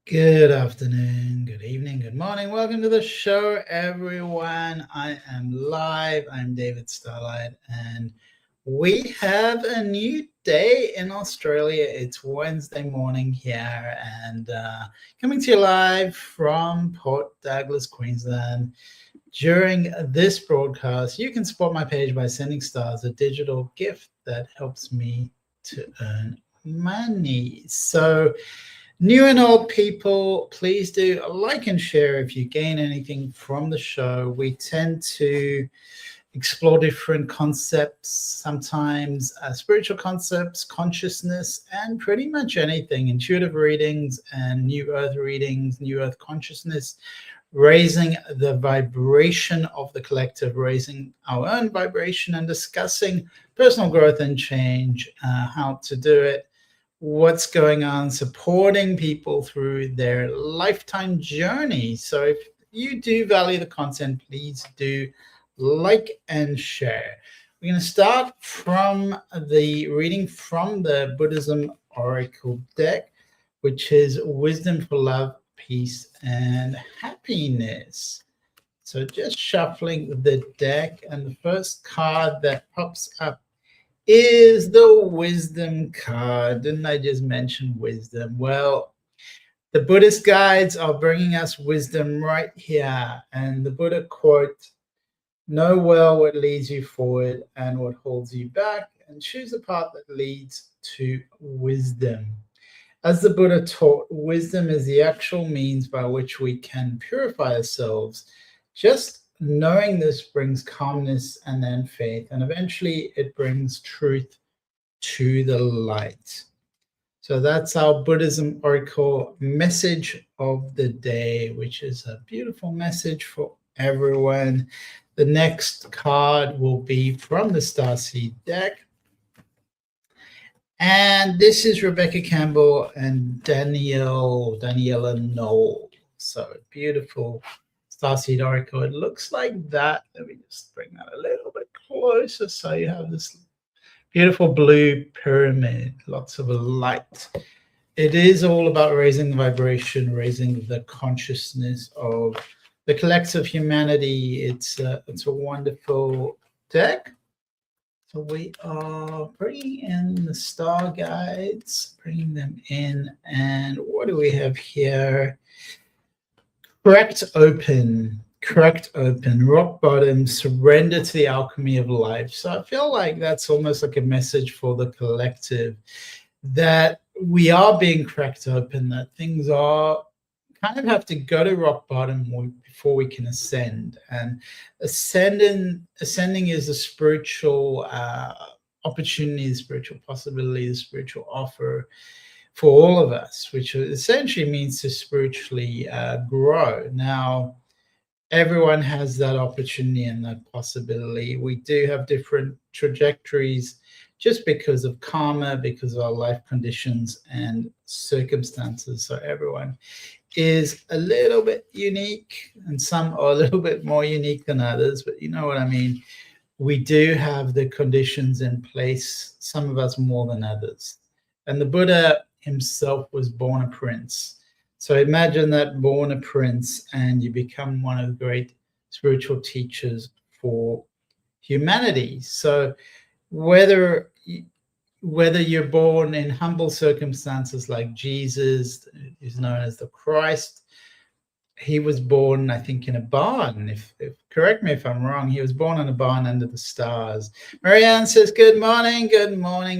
Good afternoon, good evening, good morning. Welcome to the show, everyone. I am live. I'm David Starlyte, and we have a new day in Australia. It's Wednesday morning here, and coming to you live from Port Douglas, Queensland. During this broadcast, you can support my page by sending stars, a digital gift that helps me to earn money. So, new and old people, please do like and share if you gain anything from the show. We tend to explore different concepts, sometimes spiritual concepts, consciousness, and pretty much anything. Intuitive readings and new earth readings, new earth consciousness, raising the vibration of the collective, raising our own vibration, and discussing personal growth and change, how to do it, what's going on, supporting people through their lifetime journey. So if you do value the content, please do like and share. We're going to start from the reading from the Buddhism Oracle deck, which is Wisdom for Love, Peace, and Happiness. So just shuffling the deck, and the first card that pops up is the wisdom card. Didn't I just mention wisdom? Well, the Buddhist guides are bringing us wisdom right here. And the Buddha quote, "Know well what leads you forward and what holds you back, and choose the path that leads to wisdom." As the Buddha taught, wisdom is the actual means by which we can purify ourselves. Just knowing this brings calmness and then faith, and eventually it brings truth to the light. So that's our Buddhism Oracle message of the day, which is a beautiful message for everyone. The next card will be from the Starseed deck. And this is Rebecca Campbell and Daniela Knoll. So beautiful Starseed Oracle. It looks like that. Let me just bring that a little bit closer. So you have this beautiful blue pyramid, lots of light. It is all about raising the vibration, raising the consciousness of the collective humanity. It's a wonderful deck. So we are bringing in the star guides, bringing them in. And what do we have here? Correct open, rock bottom, surrender to the alchemy of life. So I feel like that's almost like a message for the collective, that we are being cracked open, that things are kind of have to go to rock bottom before we can ascend. And ascending is a spiritual opportunity, the spiritual possibility, the spiritual offer for all of us, which essentially means to spiritually grow. Now, everyone has that opportunity and that possibility. We do have different trajectories just because of karma, because of our life conditions and circumstances. So everyone is a little bit unique, and some are a little bit more unique than others, but you know what I mean. We do have the conditions in place, some of us more than others. And the Buddha himself was born a prince. So imagine that, born a prince, and you become one of the great spiritual teachers for humanity. So whether you're born in humble circumstances like Jesus, who's known as the Christ, he was born, I think, in a barn. If correct me if I'm wrong, he was born in a barn under the stars. Marianne says, good morning,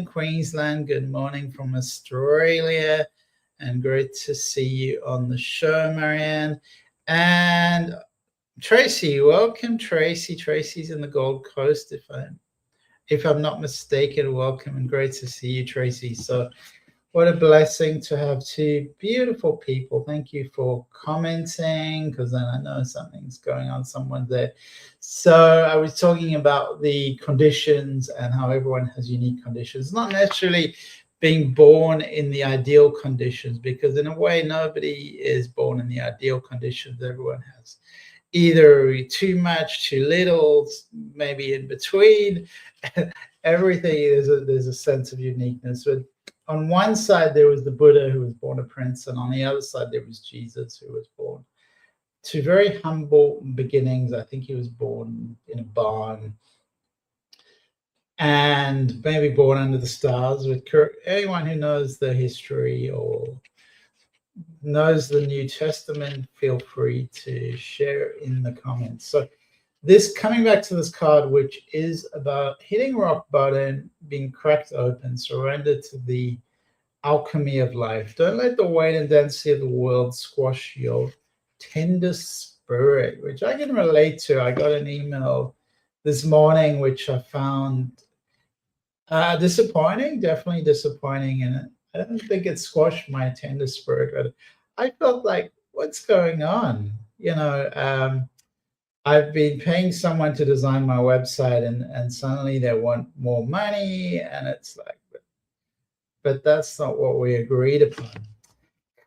Queensland. Good morning from Australia. And great to see you on the show, Marianne. And Tracy, welcome, Tracy. Tracy's in the Gold Coast, if I'm not mistaken. Welcome and great to see you, Tracy. So what a blessing to have two beautiful people. Thank you for commenting, because then I know something's going on somewhere there. So I was talking about the conditions and how everyone has unique conditions, not necessarily being born in the ideal conditions, because in a way, nobody is born in the ideal conditions. Everyone has either too much, too little, maybe in between. Everything there's a sense of uniqueness. But on one side there was the Buddha who was born a prince, and on the other side there was Jesus who was born to very humble beginnings. I think he was born in a barn and maybe born under the stars. With anyone who knows the history or knows the New Testament, feel free to share in the comments. So this, coming back to this card, which is about hitting rock bottom, being cracked open, surrender to the alchemy of life. Don't let the weight and density of the world squash your tender spirit, which I can relate to. I got an email this morning, which I found disappointing, definitely disappointing. And I don't think it squashed my tender spirit, but I felt like, what's going on? I've been paying someone to design my website, and suddenly they want more money, and it's like, but that's not what we agreed upon.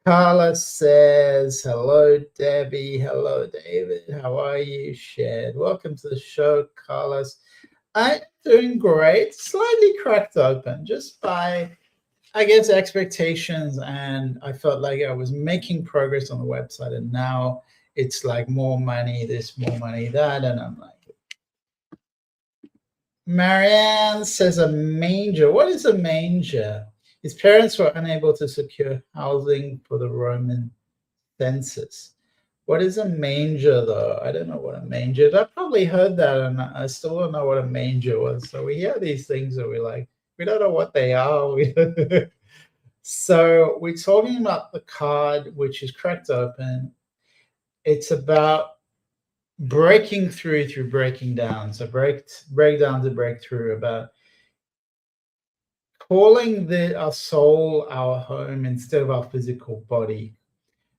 Carla says, hello, Debbie. Hello, David. How are you? Shared. Welcome to the show, Carlos. I'm doing great. Slightly cracked open just by, I guess, expectations. And I felt like I was making progress on the website. And now it's like more money, this, more money, that. And I'm like, Marianne says a manger. What is a manger? His parents were unable to secure housing for the Roman census. What is a manger, though? I don't know what a manger is. I probably heard that, and I still don't know what a manger was. So we hear these things that we're like, we don't know what they are. So we're talking about the card, which is cracked open. It's about breaking through breaking down. So break down to break through, about calling our soul our home instead of our physical body,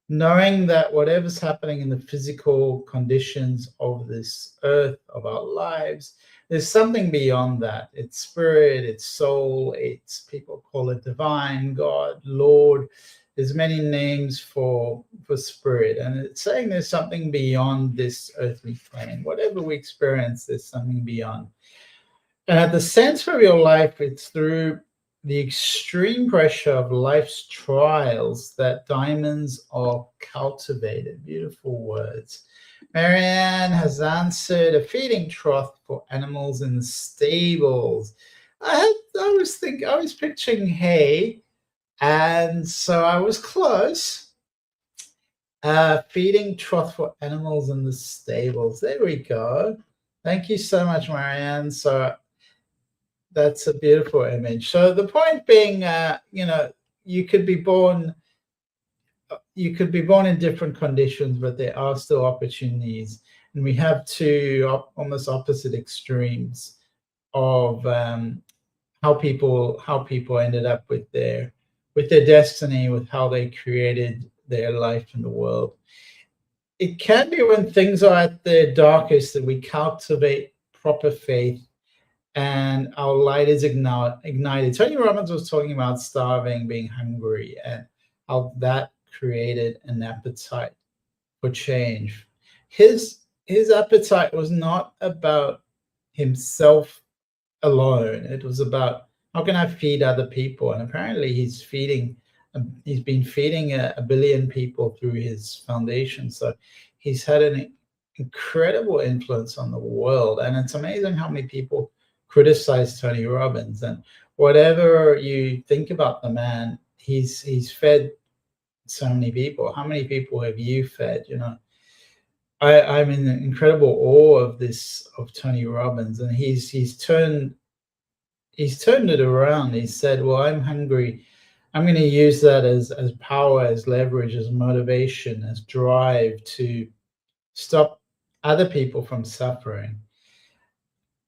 knowing that whatever's happening in the physical conditions of this earth, of our lives, there's something beyond that. It's spirit, it's soul, it's, people call it divine, God, Lord. There's many names for spirit, and it's saying there's something beyond this earthly plane. Whatever we experience, there's something beyond. And at the center of your life, it's through the extreme pressure of life's trials that diamonds are cultivated. Beautiful words. Marianne has answered, a feeding trough for animals in the stables. I was picturing hay, and so I was close. Feeding trough for animals in the stables. There we go. Thank you so much, Marianne. So that's a beautiful image. So the point being, you could be born in different conditions, but there are still opportunities. And we have two almost opposite extremes of how people ended up with their destiny, with how they created their life in the world. It can be when things are at their darkest that we cultivate proper faith and our light is ignited. Tony Robbins was talking about starving, being hungry, and how that created an appetite for change. His appetite was not about himself alone. It was about, how can I feed other people? And apparently he's been feeding a billion people through his foundation. So he's had an incredible influence on the world. And it's amazing how many people criticize Tony Robbins. And whatever you think about the man, he's fed so many people. How many people have you fed? I'm in incredible awe of Tony Robbins, and he's turned it around. He said, well, I'm hungry. I'm going to use that as power, as leverage, as motivation, as drive to stop other people from suffering.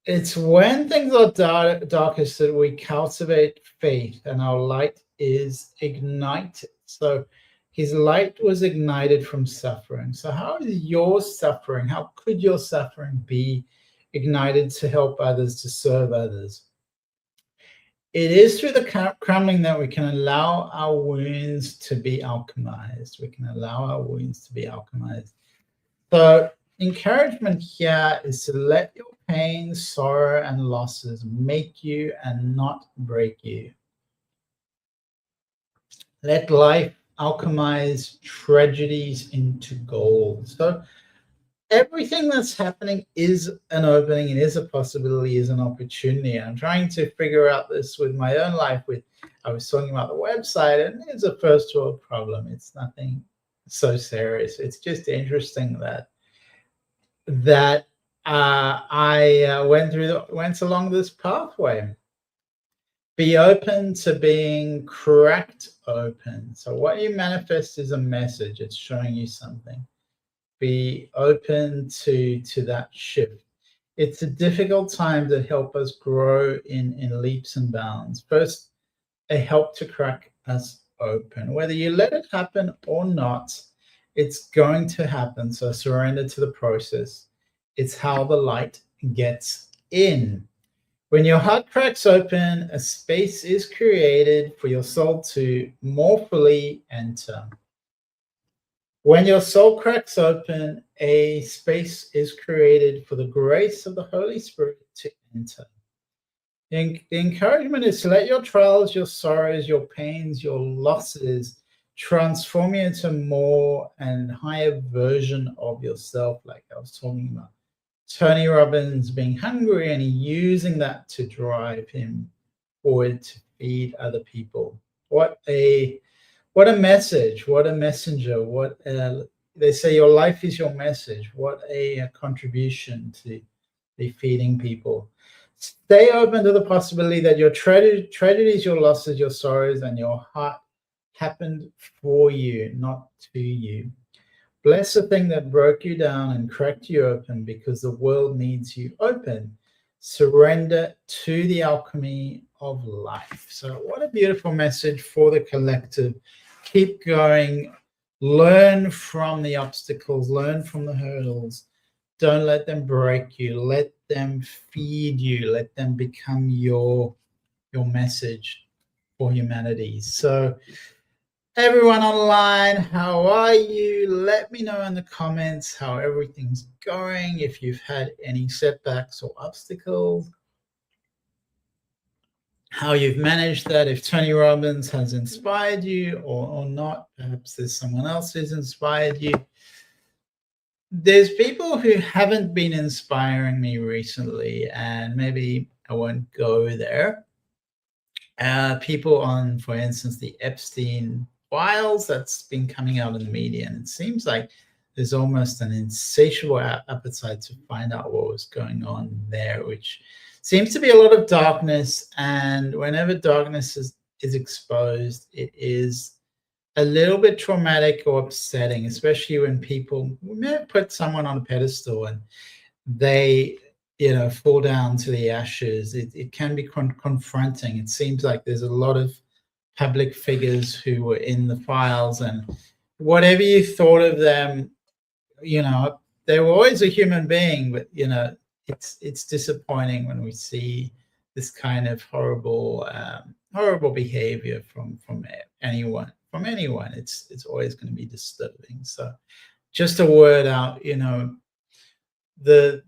It's when things are darkest that we cultivate faith and our light is ignited. So his light was ignited from suffering. So how is your suffering? How could your suffering be ignited to help others, to serve others? It is through the crumbling that we can allow our wounds to be alchemized. We can allow our wounds to be alchemized. So encouragement here is to let your pain, sorrow, and losses make you and not break you. Let life alchemize tragedies into gold. So everything that's happening is an opening, it is a possibility, is an opportunity. I'm trying to figure out this with my own life. I was talking about the website, and it's a first world problem. It's nothing so serious. It's just interesting that I went along this pathway. Be open to being cracked open. So what you manifest is a message. It's showing you something. Be open to that shift. It's a difficult time to help us grow in leaps and bounds. First, a help to crack us open. Whether you let it happen or not, it's going to happen. So surrender to the process. It's how the light gets in. When your heart cracks open, a space is created for your soul to more fully enter. When your soul cracks open, a space is created for the grace of the Holy Spirit to enter. The encouragement is to let your trials, your sorrows, your pains, your losses transform you into more and higher version of yourself, like I was talking about. Tony Robbins being hungry and using that to drive him forward to feed other people. What a message, what a messenger, they say your life is your message. What a contribution to be feeding people. Stay open to the possibility that your tragedies, your losses, your sorrows, and your heart happened for you, not to you. Bless the thing that broke you down and cracked you open because the world needs you open. Surrender to the alchemy of life. So, what a beautiful message for the collective. Keep going. Learn from the obstacles, learn from the hurdles. Don't let them break you. Let them feed you. Let them become your message for humanity. So, everyone online, how are you? Let me know in the comments how everything's going, if you've had any setbacks or obstacles, how you've managed that, if Tony Robbins has inspired you or not. Perhaps there's someone else who's inspired you. There's people who haven't been inspiring me recently, and maybe I won't go there. People on, for instance, the Epstein files that's been coming out in the media, and it seems like there's almost an insatiable appetite to find out what was going on there, which seems to be a lot of darkness. And whenever darkness is exposed, it is a little bit traumatic or upsetting, especially when people may put someone on a pedestal and they fall down to the ashes. It can be confronting. It seems like there's a lot of public figures who were in the files, and whatever you thought of them, they were always a human being, but it's disappointing when we see this kind of horrible behavior from anyone. It's always going to be disturbing. So just a word out,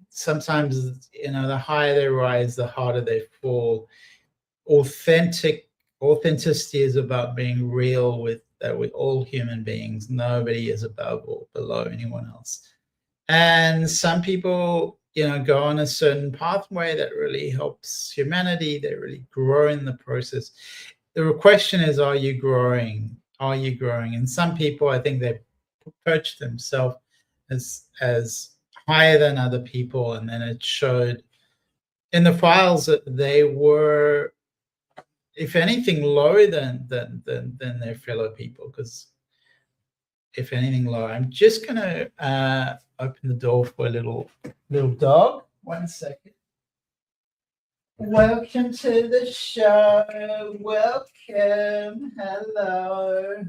sometimes the higher they rise, the harder they fall. Authenticity is about being real with all human beings. Nobody is above or below anyone else. And some people go on a certain pathway that really helps humanity. They really grow in the process. The question is, are you growing? And some people, I think, they perch themselves as higher than other people, and then it showed in the files that they were, if anything, lower than their fellow people. Because if anything, lower. I'm just gonna open the door for a little dog. 1 second. Welcome to the show. Welcome. Hello.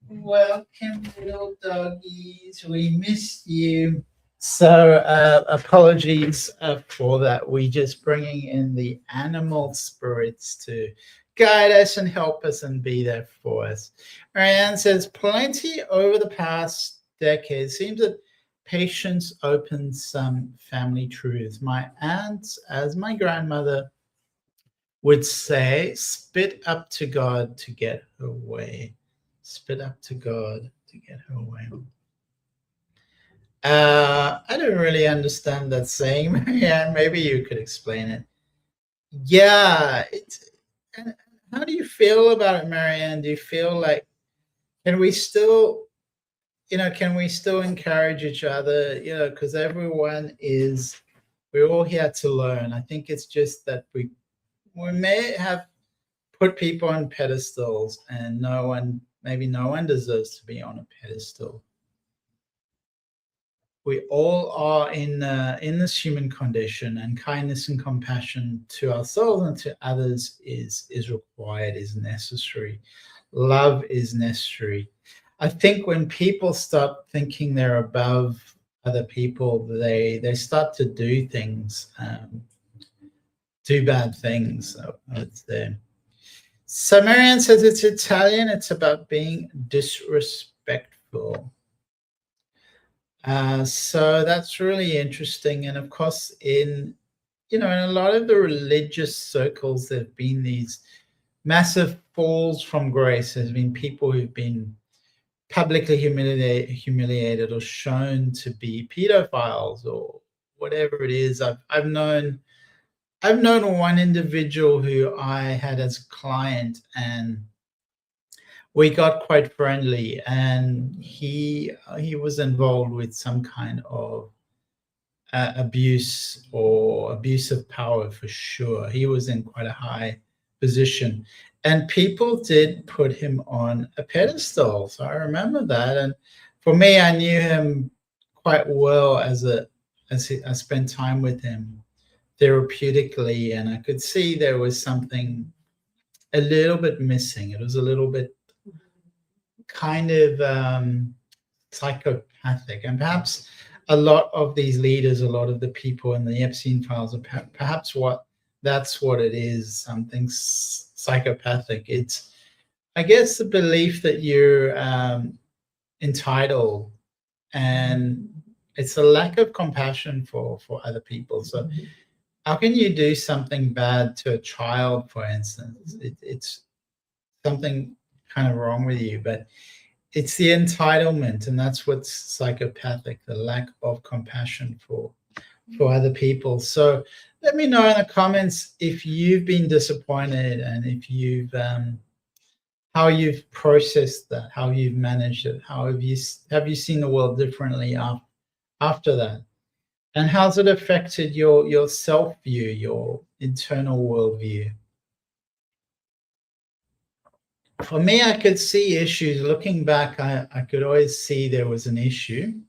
Welcome, little doggies. We missed you. So apologies for that. We just bringing in the animal spirits to guide us and help us and be there for us. Marianne says, plenty over the past decade. Seems that patience opens some family truths. My aunt, as my grandmother, would say, spit up to God to get her way. Spit up to God to get her way. I don't really understand that saying, Marianne. Maybe you could explain it. Yeah, it's. And how do you feel about it, Marianne? Do you feel like, can we still, can we still encourage each other? Because everyone is, we're all here to learn. I think it's just that we may have put people on pedestals, and maybe no one deserves to be on a pedestal. We all are in this human condition, and kindness and compassion to ourselves and to others is required, is necessary. Love is necessary. I think when people start thinking they're above other people, they start to do things, do bad things. I would say. So Marianne says it's Italian. It's about being disrespectful. So that's really interesting. And of course, in a lot of the religious circles, there have been these massive falls from grace. There's been people who've been publicly humiliated or shown to be pedophiles or whatever it is. I've known one individual who I had as a client, and we got quite friendly, and he was involved with some kind of abuse or abuse of power for sure. He was in quite a high position, and people did put him on a pedestal. So I remember that, and for me, I knew him quite well I spent time with him therapeutically, and I could see there was something a little bit missing. It was a little bit kind of psychopathic, and perhaps a lot of these leaders, a lot of the people in the Epstein files are perhaps that's what it is, something psychopathic. It's, I guess, the belief that you're entitled, and it's a lack of compassion for other people. So how can you do something bad to a child, for instance? It's something kind of wrong with you, but it's the entitlement, and that's what's psychopathic, the lack of compassion for other people. So let me know in the comments if you've been disappointed, and if you've how you've processed that, how you've managed it, how have you seen the world differently after that, and how's it affected your self view, your internal worldview. For me, I could see issues. Looking back, I could always see there was an issue.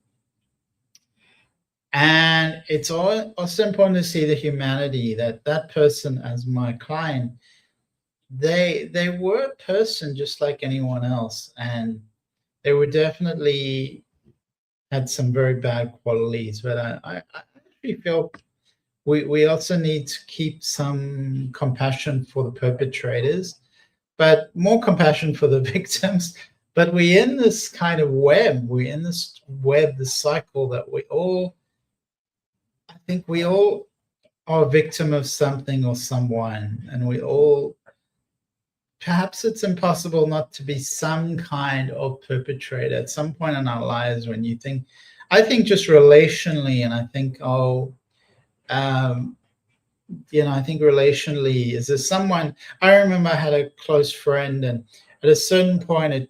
And it's also important to see the humanity that person as my client, they were a person just like anyone else. And they were definitely had some very bad qualities. But I actually feel we also need to keep some compassion for the perpetrators, but more compassion for the victims. But we're in this kind of web. We're in this web, the cycle that I think we all are a victim of something or someone, and we all, perhaps it's impossible not to be some kind of perpetrator at some point in our lives. When you think, I think just relationally, and I think, I think relationally, is there someone, I remember I had a close friend, and at a certain point I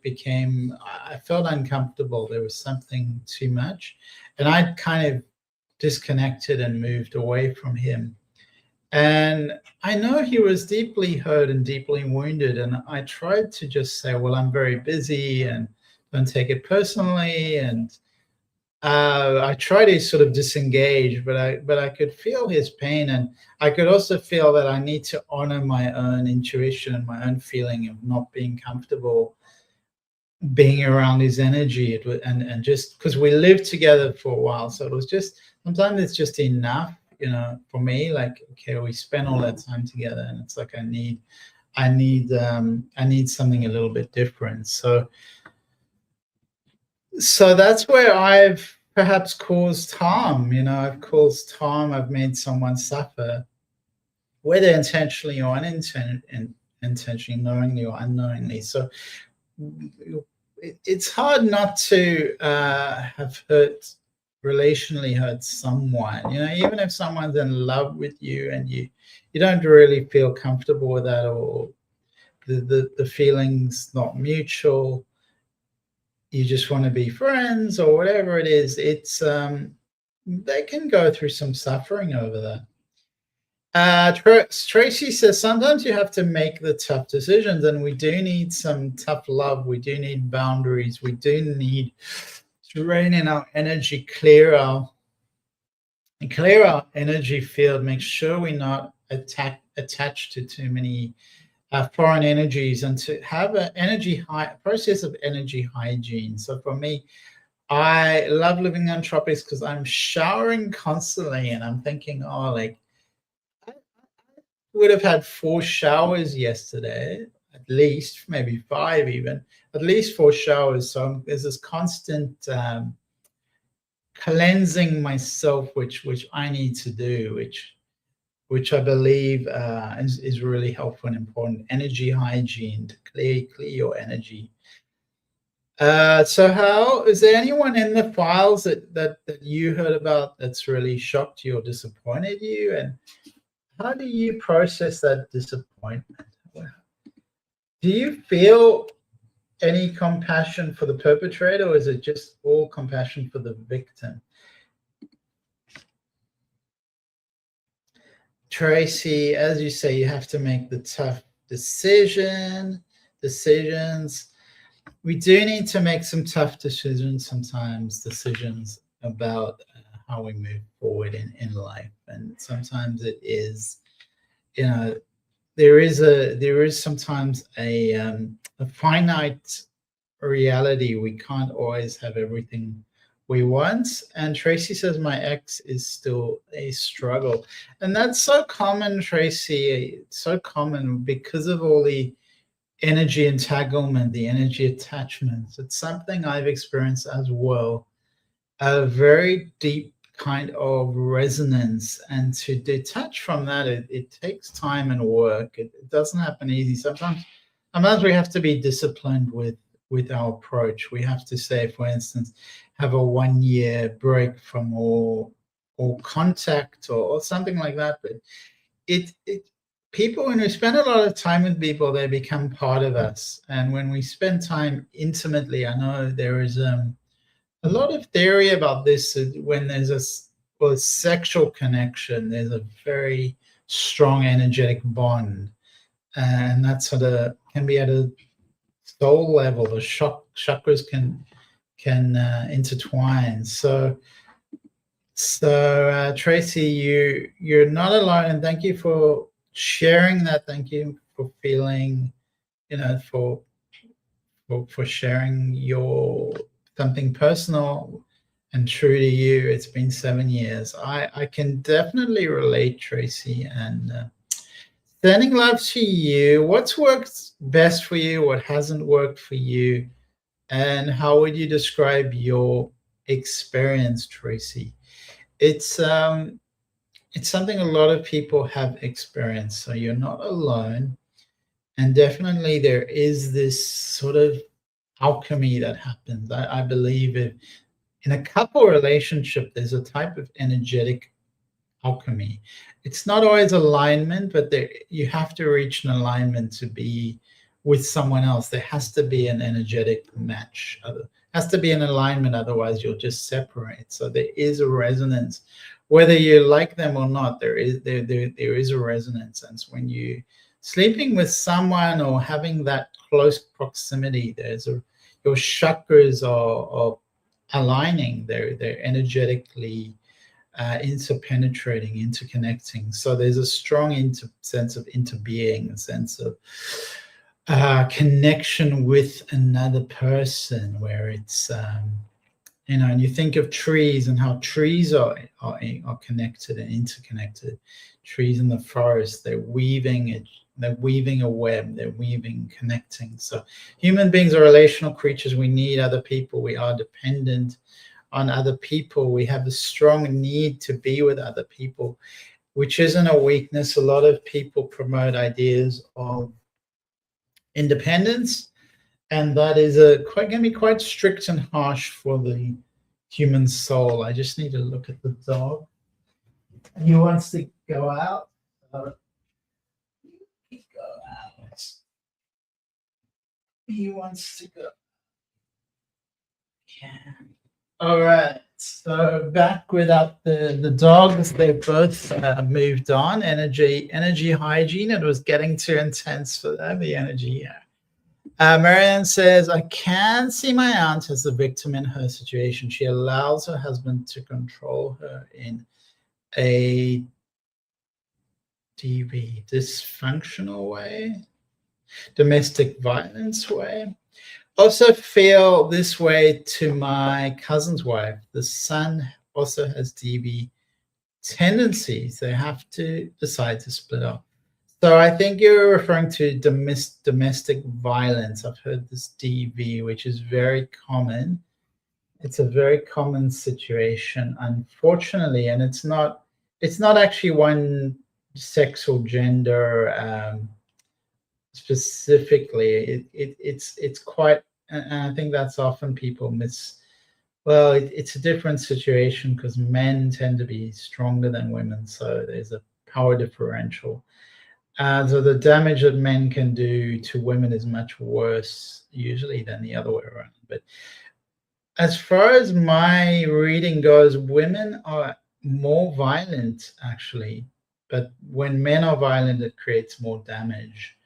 felt uncomfortable. There was something too much, and I'd kind of disconnected and moved away from him. And I know he was deeply hurt and deeply wounded, and I tried to just say, well, I'm very busy and don't take it personally, and I try to sort of disengage, but I could feel his pain, and I could also feel that I need to honor my own intuition and my own feeling of not being comfortable being around his energy. And just because we lived together for a while, so it was just, sometimes it's just enough, for me. Like, okay, we spent all that time together, and it's like I need something a little bit different. So that's where I've perhaps caused harm. I've caused harm. I've made someone suffer. whether intentionally or unintentionally, knowingly or unknowingly. So it's hard not to have relationally hurt someone. Even if someone's in love with you and you don't really feel comfortable with that, or the feeling's not mutual, you just want to be friends or whatever it is, it's they can go through some suffering over that. Tracy says sometimes you have to make the tough decisions, and we do need some tough love. We do need boundaries. We do need to rein in our energy, clear our energy field. Make sure we're not attached to too many foreign energies, and to have an process of energy hygiene. So for me, I love living on tropics because I'm showering constantly, and I'm thinking, oh, like, would have had 4 showers yesterday, at least, maybe 5 even, at least 4 showers. So there's this constant cleansing myself, which I need to do, which I believe is really helpful and important. Energy hygiene, to clear your energy. So is there anyone in the files that you heard about that's really shocked you or disappointed you? And how do you process that disappointment? Do you feel any compassion for the perpetrator, or is it just all compassion for the victim? Tracy, as you say, you have to make the tough decisions. We do need to make some tough decisions sometimes, decisions about how we move forward in life. And sometimes it is, there is sometimes a finite reality. We can't always have everything we want. And Tracy says, my ex is still a struggle. And that's so common, Tracy, so common because of all the energy entanglement, the energy attachments. It's something I've experienced as well. A very deep kind of resonance, and to detach from that, it takes time and work. It doesn't happen easy. Sometimes we have to be disciplined with our approach. We have to say, for instance, have a 1-year break from all contact or something like that. But people, when we spend a lot of time with people, they become part of us. And when we spend time intimately, I know there is a lot of theory about this. When there's a sexual connection, there's a very strong energetic bond, and that sort of can be at a soul level. The chakras can intertwine. So Tracy, you're not alone, and thank you for sharing that. Thank you for feeling, for sharing your something personal and true to you. It's been 7 years. I can definitely relate, Tracy, and sending love to you. What's worked best for you? What hasn't worked for you? And how would you describe your experience, Tracy? It's something a lot of people have experienced, so you're not alone. And definitely there is this sort of alchemy that happens. I believe in a couple relationship, there's a type of energetic alchemy. It's not always alignment, but you have to reach an alignment to be with someone else. There has to be an energetic match. Has to be an alignment, otherwise you'll just separate. So there is a resonance, whether you like them or not. There is a resonance, and when you sleeping with someone or having that close proximity, your chakras are aligning. They're energetically interpenetrating, interconnecting. So there's a strong sense of interbeing, a sense of connection with another person, where it's and you think of trees and how trees are connected and interconnected. Trees in the forest, they're weaving a web, they're weaving, connecting. So human beings are relational creatures. We need other people. We are dependent on other people. We have a strong need to be with other people. which isn't a weakness. A lot of people promote ideas of independence, and that is can be quite strict and harsh for the human soul. I just need to look at the dog. He wants to go out. Go out. He wants to go. Yeah. All right. So back without the dogs, they both moved on. Energy hygiene. It was getting too intense for them. The energy. Yeah. Marianne says, I can see my aunt as the victim in her situation. She allows her husband to control her in a dysfunctional way, domestic violence way. Also feel this way to my cousin's wife. The son also has DV tendencies. They have to decide to split up. So I think you're referring to domestic violence. I've heard this DV, which is very common. It's a very common situation, unfortunately, and it's not actually one sex or gender specifically. It's quite, and I think that's often people miss. Well, it's a different situation because men tend to be stronger than women, so there's a power differential. So the damage that men can do to women is much worse usually than the other way around. But as far as my reading goes, women are more violent actually, but when men are violent, it creates more damage.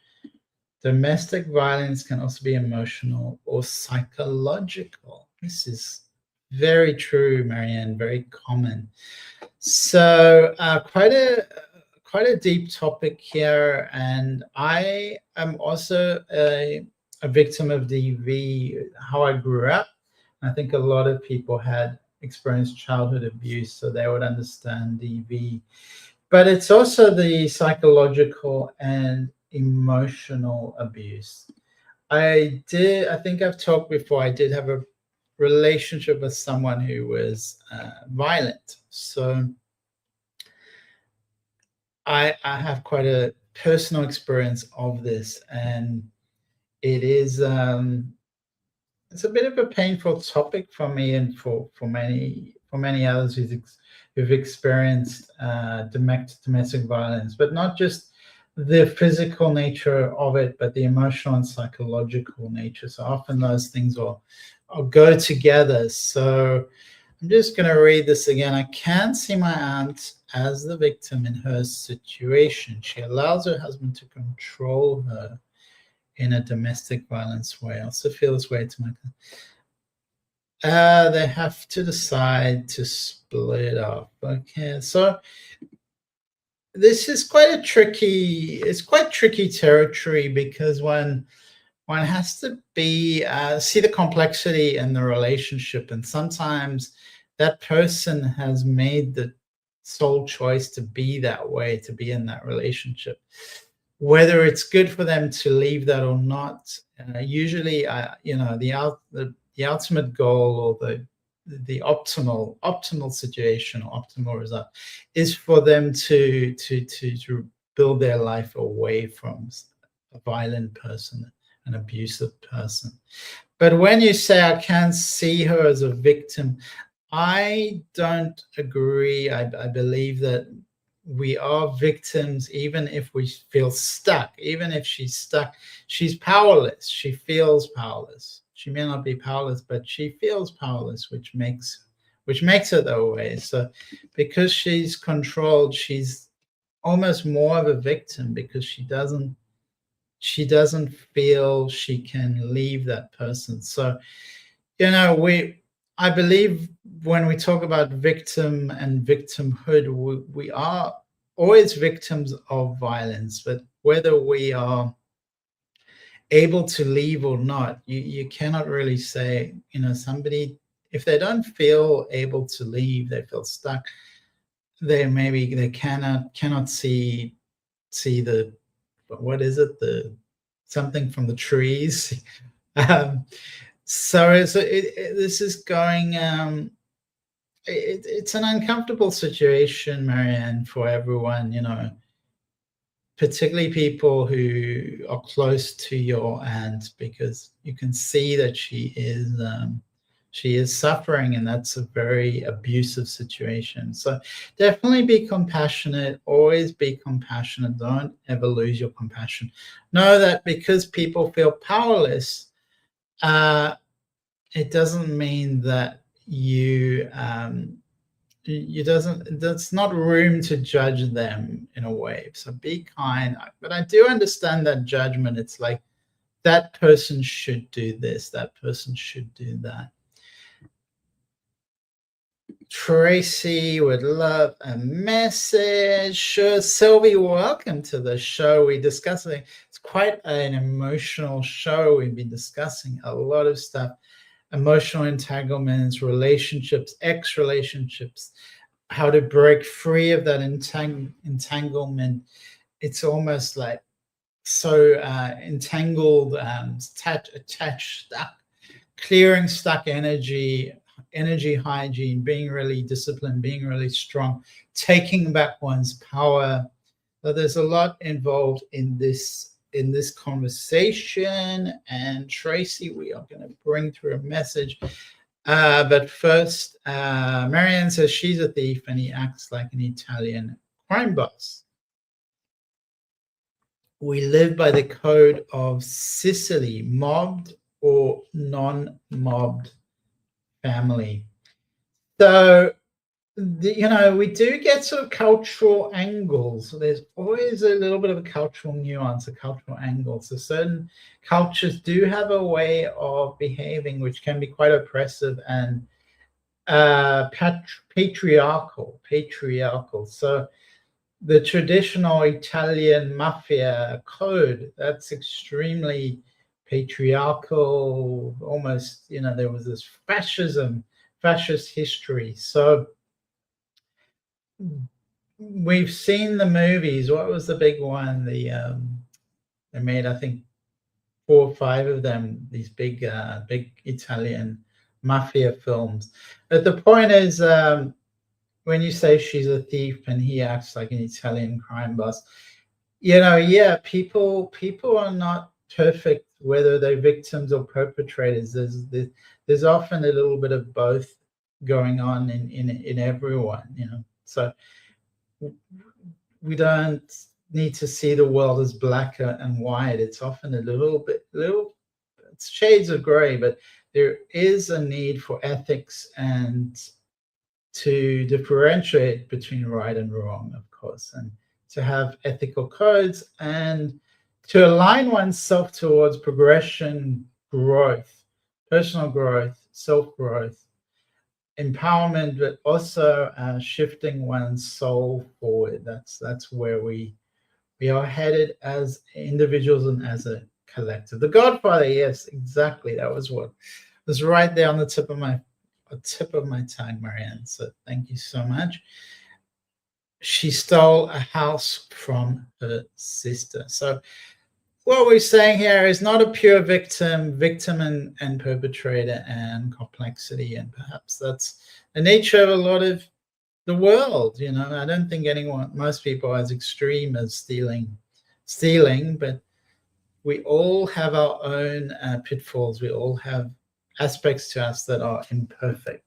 Domestic violence can also be emotional or psychological. This is very true, Marianne, very common. So quite a deep topic here, and I am also a victim of DV. How I grew up, I think a lot of people had experienced childhood abuse, so they would understand DV. But it's also the psychological and emotional abuse. I think I've talked before, I did have a relationship with someone who was violent. So I have quite a personal experience of this, and it is it's a bit of a painful topic for me and for many others who've experienced domestic violence, but not just the physical nature of it, but the emotional and psychological nature. So often those things will go together. So I'm just going to read this again. I can see my aunt as the victim in her situation. She allows her husband to control her in a domestic violence way. I also feel this way to my they have to decide to split up. Okay, so this is quite tricky territory, because one has to be see the complexity in the relationship, and sometimes that person has made the sole choice to be that way, to be in that relationship. Whether it's good for them to leave that or not, usually, the ultimate goal, or the optimal situation or optimal result is for them to build their life away from a violent person, an abusive person. But when you say I can't see her as a victim, I don't agree. I believe that we are victims even if we feel stuck. Even if she's stuck, she's powerless. She feels powerless. She may not be powerless, but she feels powerless, which makes her that way. So because she's controlled, she's almost more of a victim, because she doesn't feel she can leave that person. So I believe when we talk about victim and victimhood, we are always victims of violence, but whether we are able to leave or not, you cannot really say. Somebody, if they don't feel able to leave, they feel stuck, they cannot see the, what is it, the something from the trees. So this is going it's an uncomfortable situation, Marianne, for everyone, particularly people who are close to your aunt, because you can see that she is suffering, and that's a very abusive situation. So definitely be compassionate. Always be compassionate. Don't ever lose your compassion. Know that because people feel powerless, it doesn't mean that that's not room to judge them in a way. So be kind. But I do understand that judgment. It's like, that person should do this, that person should do that. Tracy would love a message. Sure. Sylvie, welcome to the show. We're discussing, it's quite an emotional show. We've been discussing a lot of stuff: emotional entanglements, relationships, ex-relationships, how to break free of that entanglement. It's almost like so entangled, attached, stuck, clearing stuck energy hygiene, being really disciplined, being really strong, taking back one's power. So there's a lot involved in this conversation. And Tracy, we are going to bring through a message. But first, Marianne says she's a thief and he acts like an Italian crime boss. We live by the code of Sicily, mobbed or non-mobbed family. So, we do get sort of cultural angles. So there's always a little bit of a cultural nuance, a cultural angle. So certain cultures do have a way of behaving which can be quite oppressive and patriarchal. So the traditional Italian mafia code, that's extremely patriarchal, almost, there was this fascist history. So we've seen the movies. What was the big one? They made, I think, 4 or 5 of them, these big Italian mafia films. But the point is, when you say she's a thief and he acts like an Italian crime boss, people are not perfect, whether they're victims or perpetrators. There's often a little bit of both going on in everyone, So we don't need to see the world as black and white. It's often it's shades of gray, but there is a need for ethics and to differentiate between right and wrong, of course, and to have ethical codes and to align oneself towards progression, growth, personal growth, self-growth, empowerment, but also shifting one's soul forward. That's where we are headed as individuals and as a collective. The Godfather, yes, exactly. That was what was right there on the tip of my tongue, Marianne. So thank you so much. She stole a house from her sister. So what we're saying here is not a pure victim and perpetrator and complexity. And perhaps that's the nature of a lot of the world. I don't think most people are as extreme as stealing, but we all have our own pitfalls. We all have aspects to us that are imperfect.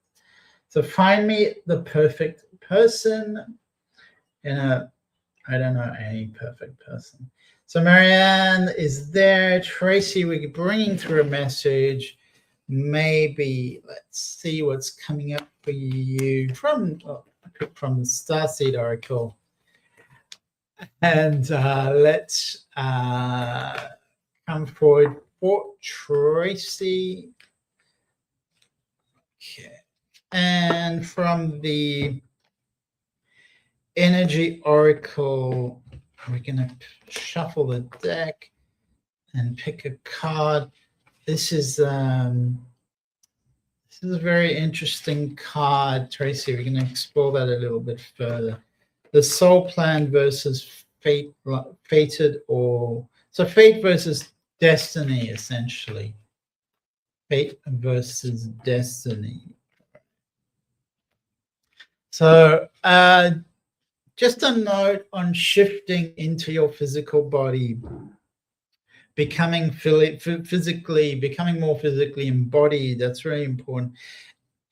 So find me the perfect person I don't know any perfect person. So Marianne is there. Tracy, we're bringing through a message. Maybe let's see what's coming up for you from the Starseed Oracle. And let's come forward for Tracy. Okay. And from the Energy Oracle, we're going to shuffle the deck and pick a card. This is a very interesting card, Tracy. We're going to explore that a little bit further. The soul plan versus fate, so fate versus destiny, essentially. Fate versus destiny. So just a note on shifting into your physical body, becoming more physically embodied. That's really important.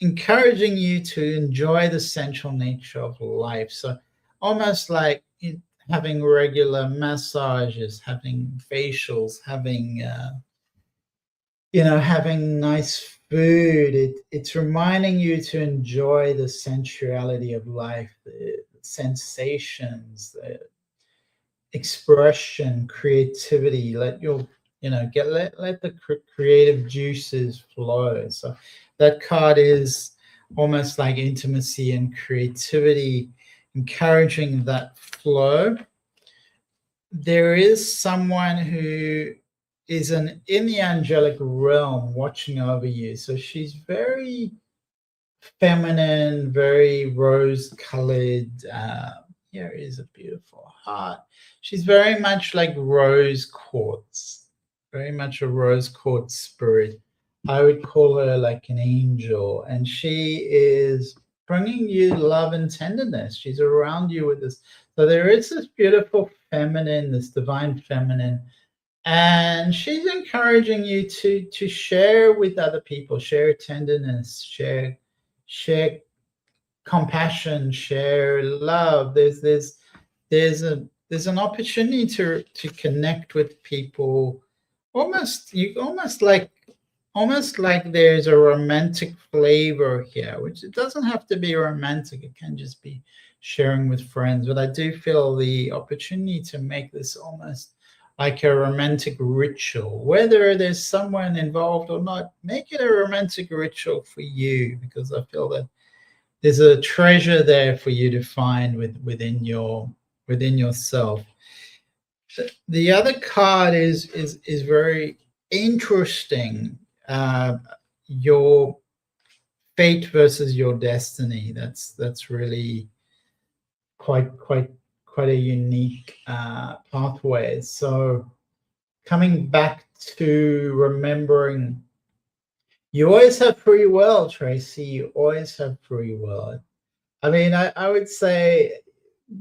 Encouraging you to enjoy the central nature of life. So almost like having regular massages, having facials, having having nice food. It's reminding you to enjoy the sensuality of life, the sensations, the expression, creativity. Let your let the creative juices flow. So that card is almost like intimacy and creativity, encouraging that flow. There is someone who is in the angelic realm watching over you. So she's very feminine, very rose colored. Here is a beautiful heart. She's very much like rose quartz, very much a rose quartz spirit. I would call her like an angel, and she is bringing you love and tenderness. She's around you with this. So there is this beautiful feminine, this divine feminine, and she's encouraging you to share with other people, share tenderness, share compassion, share love. There's an opportunity to connect with people, almost like there's a romantic flavor here, which it doesn't have to be romantic. It can just be sharing with friends. But I do feel the opportunity to make this almost like a romantic ritual. Whether there's someone involved or not, make it a romantic ritual for you, because I feel that there's a treasure there for you to find within yourself. The other card is very interesting. Your fate versus your destiny. That's really quite a unique pathway. So coming back to remembering, you always have free will, Tracy. You always have free will. I mean, I would say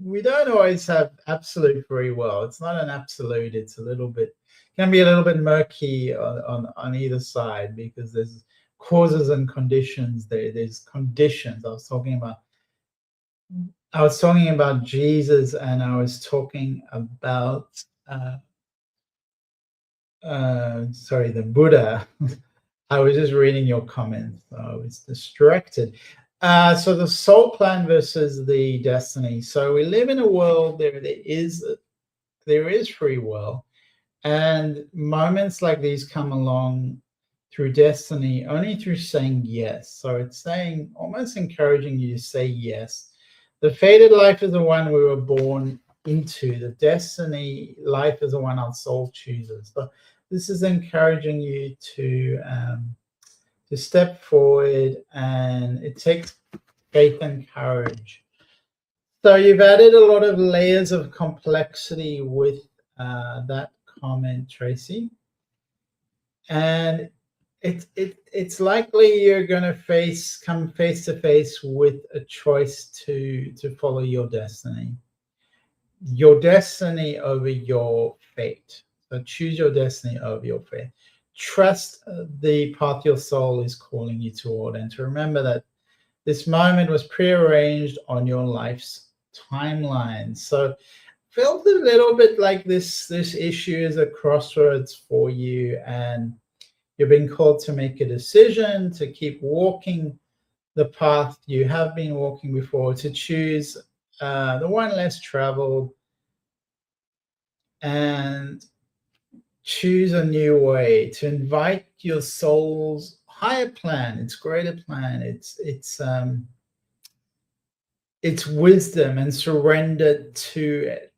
we don't always have absolute free will. It's not an absolute. It's a little bit, can be a little bit murky on either side, because there's causes and conditions. There's conditions. I was talking about Jesus, and I was talking about the Buddha. I was just reading your comments. So I was distracted. So the soul plan versus the destiny. So we live in a world there is free will, and moments like these come along through destiny only through saying yes. So it's saying, almost encouraging you to say yes. The fated life is the one we were born into. The destiny life is the one our soul chooses. So this is encouraging you to step forward, and it takes faith and courage. So you've added a lot of layers of complexity with that comment, Tracy, and it's likely you're going to come face to face with a choice to follow your destiny over your fate. So choose your destiny over your fate. Trust the path your soul is calling you toward, and to remember that this moment was prearranged on your life's timeline. So felt a little bit like this issue is a crossroads for you, and you're being called to make a decision, to keep walking the path you have been walking before, to choose the one less traveled, and choose a new way, to invite your soul's higher plan, its greater plan, its wisdom, and surrender to it.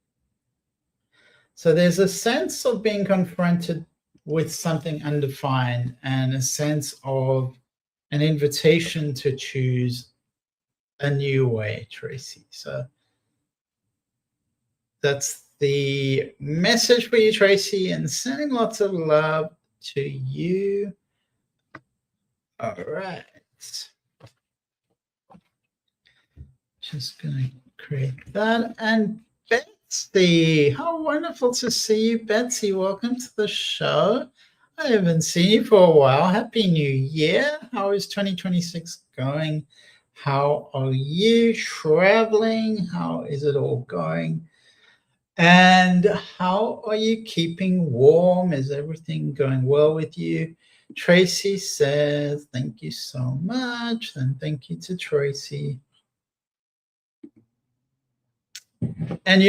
So there's a sense of being confronted with something undefined, and a sense of an invitation to choose a new way, Tracy. So that's the message for you, Tracy, and sending lots of love to you. All right. Just going to create that. And Betsy, how wonderful to see you, Betsy. Welcome to the show. I haven't seen you for a while. Happy New Year. How is 2026 going? How are you traveling? How is it all going? And how are you keeping warm? Is everything going well with you? Tracy says, thank you so much. And thank you to Tracy. And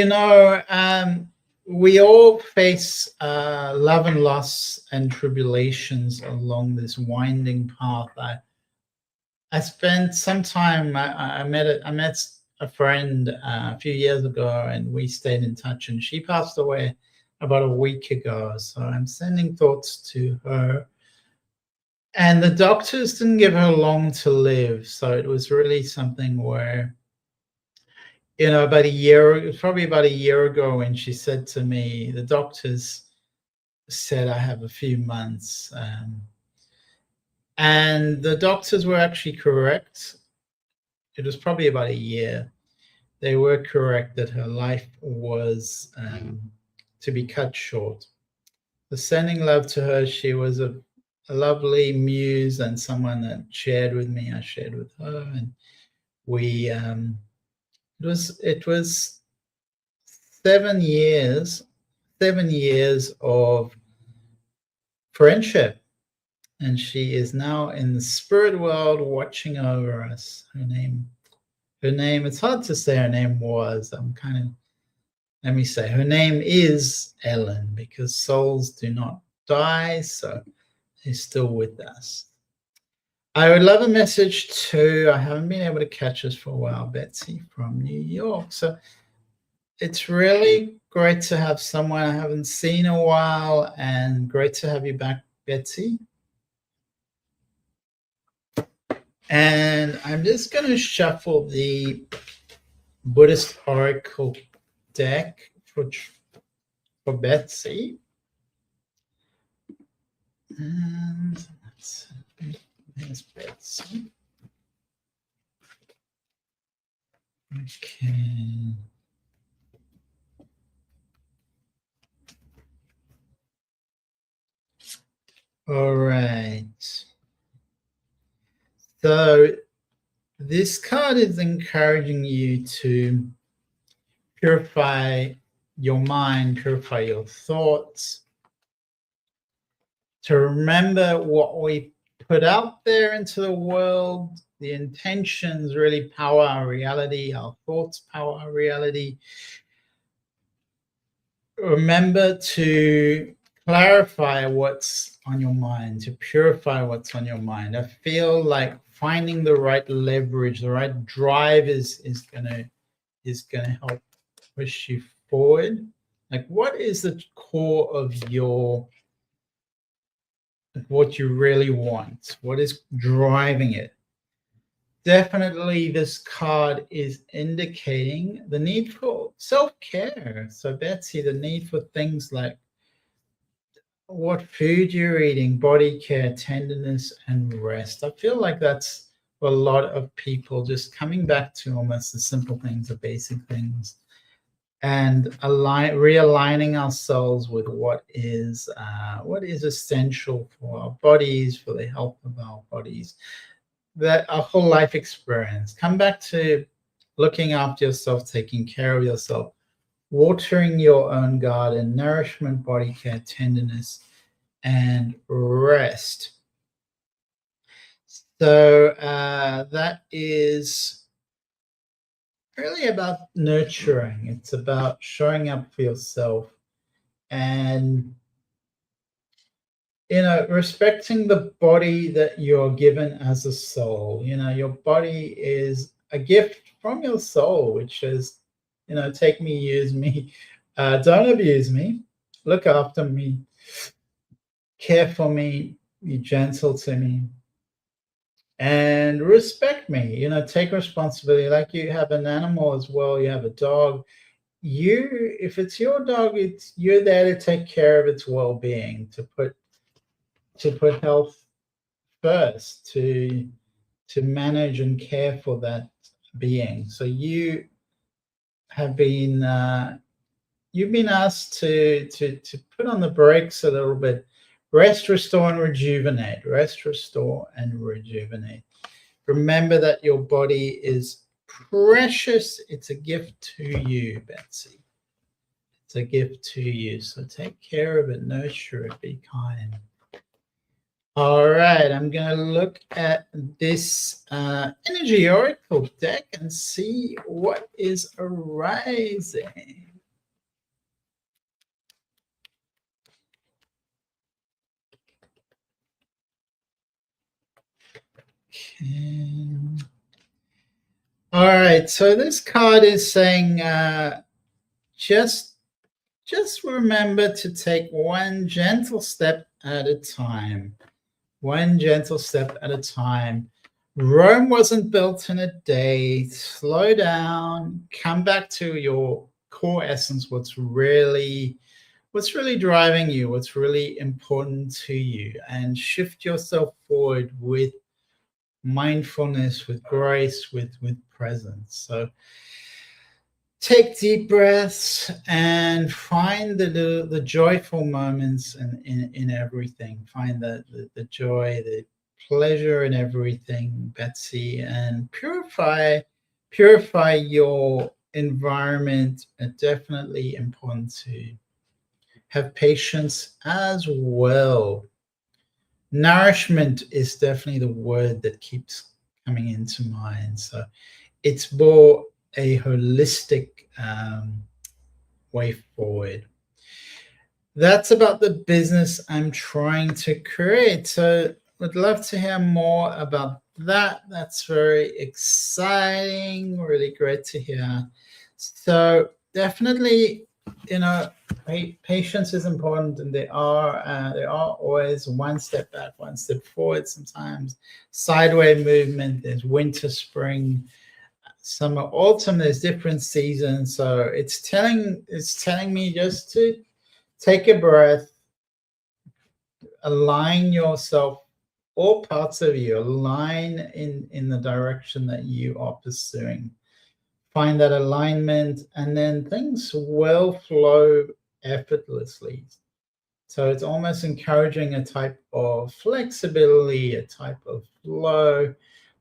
we all face love and loss and tribulations along this winding path. I spent some time. I met a friend a few years ago, and we stayed in touch. And she passed away about a week ago. So I'm sending thoughts to her. And the doctors didn't give her long to live, so it was really something where, about a year, it was probably about a year ago when she said to me, the doctors said I have a few months. And the doctors were actually correct. It was probably about a year. They were correct that her life was to be cut short. So sending love to her. She was a lovely muse and someone that shared with me. I shared with her, and we it was 7 years of friendship, and she is now in the spirit world watching over us. Her name, it's hard to say her name was. Let me say, her name is Ellen, because souls do not die, so they're still with us. I would love a message too. I haven't been able to catch us for a while, Betsy from New York. So it's really great to have someone I haven't seen in a while, and great to have you back, Betsy. And I'm just going to shuffle the Buddhist Oracle deck for Betsy. And there's Betsy. Okay. All right. So this card is encouraging you to purify your mind, purify your thoughts, to remember what we put out there into the world. The intentions really power our reality. Our thoughts power our reality. Remember to clarify what's on your mind, to purify what's on your mind. I feel like finding the right leverage, the right drive is gonna help push you forward. Like, what is the core of what you really want? What is driving it? Definitely, this card is indicating the need for self-care. So, Betsy, the need for things like what food you're eating, body care, tenderness, and rest. I feel like that's a lot of people, just coming back to almost the simple things, the basic things, and realigning ourselves with what is essential for our bodies, for the health of our bodies, that our whole life experience. Come back to looking after yourself, taking care of yourself, watering your own garden, nourishment, body care, tenderness, and rest. So that is really about nurturing. It's about showing up for yourself and respecting the body that you're given as a soul. Your body is a gift from your soul, which is, take me, use me, don't abuse me, look after me, care for me, be gentle to me, and respect me. Take responsibility. Like, you have an animal as well, you have a dog. If it's your dog, you're there to take care of its well-being, to put health first, to manage and care for that being. So you have been you've been asked to put on the brakes a little bit. Rest, restore, and rejuvenate. Rest, restore, and rejuvenate. Remember that your body is precious. It's a gift to you, Betsy. It's a gift to you. So take care of it, nurture it, be kind. All right, I'm going to look at this energy oracle deck and see what is arising. Okay. All right, so this card is saying just remember to take one gentle step at a time. One gentle step at a time. Rome wasn't built in a day. Slow down, come back to your core essence, what's really driving you, what's really important to you, and shift yourself forward with mindfulness, with grace, with presence. So take deep breaths and find the joyful moments in everything. Find the joy, the pleasure in everything, Betsy, and purify your environment. Definitely important to have patience as well. Nourishment is definitely the word that keeps coming into mind. So it's more a holistic way forward. That's about the business I'm trying to create. So would love to hear more about that. That's very exciting, really great to hear. So definitely, patience is important, and there are always one step back, one step forward. Sometimes sideways movement. There's winter, spring, summer, autumn. There's different seasons. So it's telling me just to take a breath, align yourself, all parts of you align in the direction that you are pursuing. Find that alignment, and then things will flow effortlessly. So it's almost encouraging a type of flexibility, a type of flow,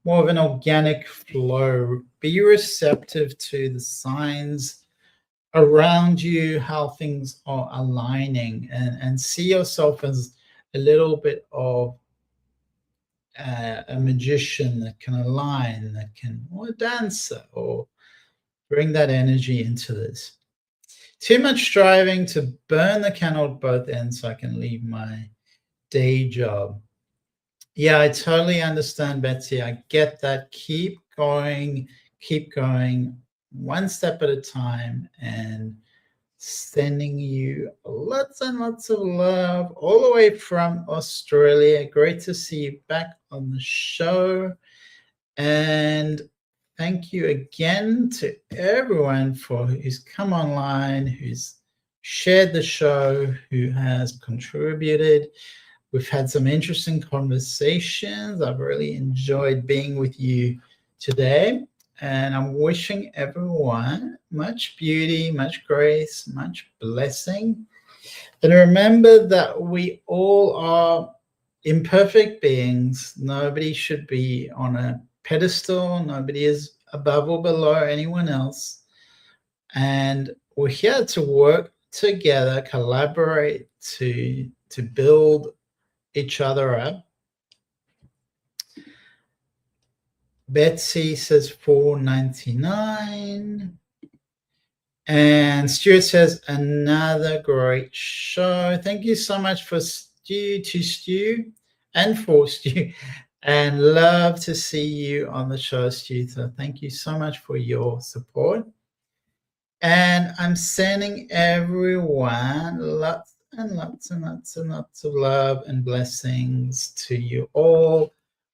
more of an organic flow. Be receptive to the signs around you, how things are aligning, and see yourself as a little bit of a magician that can align, or a dancer, or bring that energy into this. Too much striving to burn the candle at both ends so I can leave my day job. Yeah, I totally understand, Betsy. I get that. Keep going, one step at a time, and sending you lots and lots of love all the way from Australia. Great to see you back on the show. And thank you again to everyone who's come online, who's shared the show, who has contributed. We've had some interesting conversations. I've really enjoyed being with you today. And I'm wishing everyone much beauty, much grace, much blessing. And remember that we all are imperfect beings. Nobody should be on a pedestal. Nobody is above or below anyone else. And we're here to work together, collaborate to build each other up. Betsy says 4.99. And Stuart says another great show. Thank you so much for Stu and for Stu. And love to see you on the show, Stu. So thank you so much for your support. And I'm sending everyone lots and lots and lots and lots of love and blessings to you all.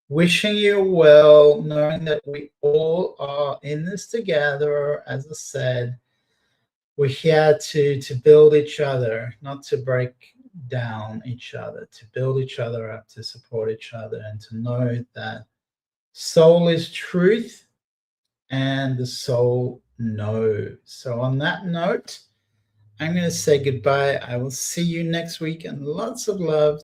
Wishing you well, knowing that we all are in this together. As I said, we're here to build each other, not to break down each other, to build each other up, to support each other, and to know that soul is truth and the soul knows. So on that note, I'm going to say goodbye. I will see you next week, and lots of love.